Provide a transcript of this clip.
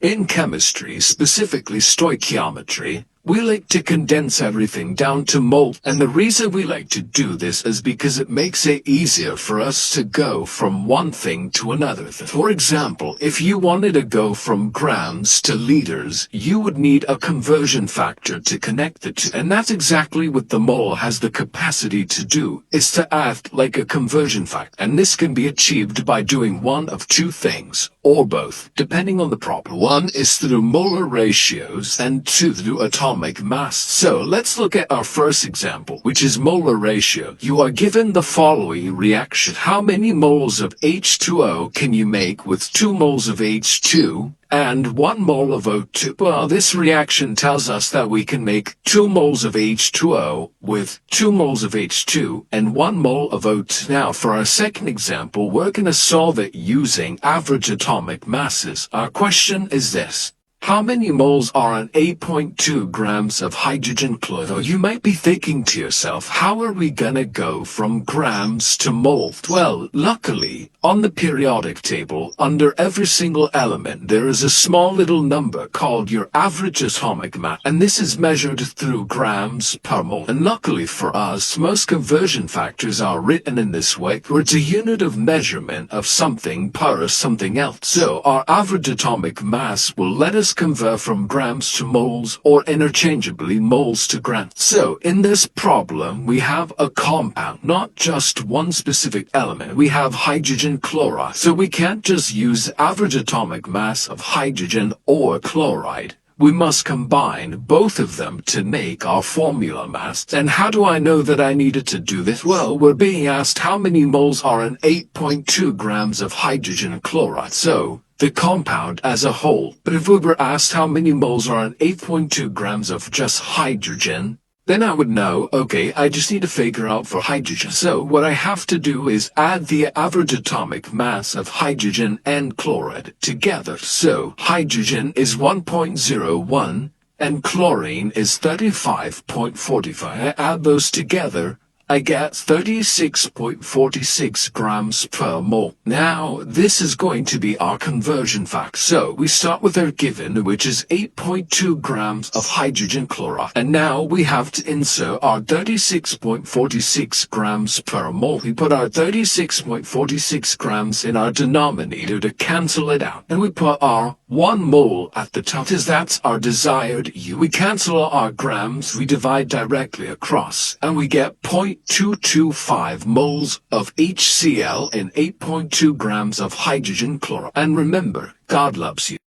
In chemistry, specifically stoichiometry, we like to condense everything down to moles, and the reason we like to do this is because it makes it easier for us to go from one thing to another. For example, if you wanted to go from grams to liters, you would need a conversion factor to connect the two, and that's exactly what the mole has the capacity to do, is to act like a conversion factor, and this can be achieved by doing one of two things, or both, depending on the problem. One is through molar ratios, and two through atomic mass. So let's look at our first example, which is molar ratio. You are given the following reaction. How many moles of H2O can you make with 2 moles of H2 and 1 mole of O2? Well, this reaction tells us that we can make 2 moles of H2O with 2 moles of H2 and 1 mole of O2. Now, for our second example, we're going to solve it using average atomic masses. Our question is this. How many moles are in 8.2 grams of hydrogen chloride? You might be thinking to yourself, how are we gonna go from grams to moles? Well, luckily, on the periodic table, under every single element, there is a small little number called your average atomic mass, and this is measured through grams per mole. And luckily for us, most conversion factors are written in this way, where it's a unit of measurement of something per something else. So our average atomic mass will let us convert from grams to moles, or interchangeably moles to grams. So in this problem, we have a compound, not just one specific element. We have hydrogen chloride. So we can't just use average atomic mass of hydrogen or chloride. We must combine both of them to make our formula mass. And how do I know that I needed to do this? Well, we're being asked how many moles are in 8.2 grams of hydrogen chloride. So the compound as a whole. But if we were asked how many moles are in 8.2 grams of just hydrogen, then I would know, okay, I just need to figure out for hydrogen. So what I have to do is add the average atomic mass of hydrogen and chloride together. So hydrogen is 1.01 and chlorine is 35.45. I add those together, I get 36.46 grams per mole. Now, this is going to be our conversion factor. So, we start with our given, which is 8.2 grams of hydrogen chloride. And now we have to insert our 36.46 grams per mole. We put our 36.46 grams in our denominator to cancel it out. And we put our 1 mole at the top, because that's our desired U. We cancel our grams, we divide directly across, and we get 0.225 moles of HCl in 8.2 grams of hydrogen chloride. And remember, God loves you.